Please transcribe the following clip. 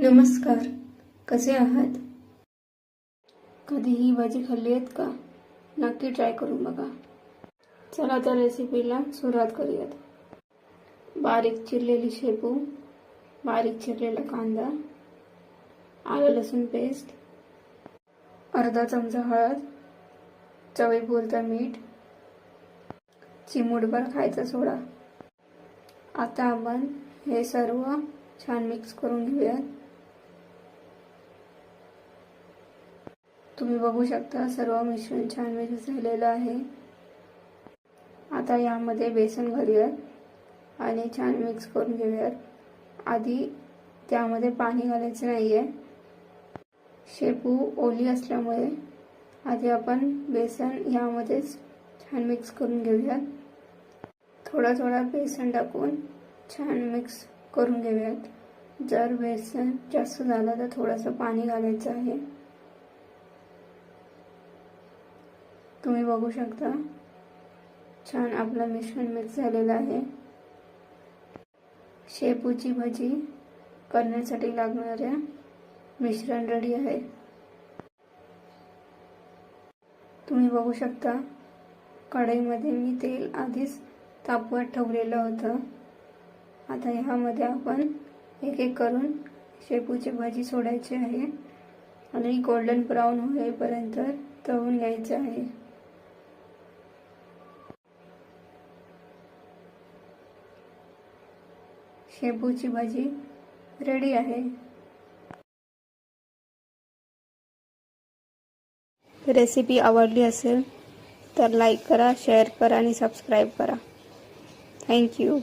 नमस्कार, कसे आहात? कधी ही भाजी खाल्ली आहेत का? नक्की ट्राय करून बघा. चला तर रेसिपीला सुरुवात करूयात. बारीक चिरलेली शेपू, बारीक चिरलेला कांदा, आलं लसूण पेस्ट, अर्धा चमचा हळद, चवीपुरतं मीठ, चिमूटभर खायचा सोडा. आता आपण हे सर्व छान मिक्स करून घेऊयात. तुम्ही बघू शकता सर्व मिश्रण छान मिक्स झालेलं आहे. आता यामध्ये बेसन घालूयात आणि छान मिक्स करून घेऊयात. आधी त्यामध्ये पाणी घालायचं नाहीये. शेपू ओली असल्यामुळे आधी आपण बेसन यामध्येच छान मिक्स करून घेऊयात. थोडा थोडा बेसन टाकून छान मिक्स करून घेऊयात. जर बेसन जास्त झालं तर थोडंसं पाणी घालायचं आहे. तुम्ही बघू शकता छान आपलं मिश्रण मिक्स झालेलं आहे. शेपूची भाजी करण्यासाठी लागणाऱ्या मिश्रण रेडी आहे. तुम्ही बघू शकता कढईमध्ये मी तेल आधीच तापवत ठेवलेलं होतं. आता ह्यामध्ये आपण एक एक करून शेपूची भाजी सोडायची आहे आणि गोल्डन ब्राऊन होईपर्यंत तळून घ्यायचे आहे. शेपूची भाजी रेडी आहे. रेसिपी आवडली असेल तर लाईक करा, शेअर करा आणि सबस्क्राईब करा. थँक्यू.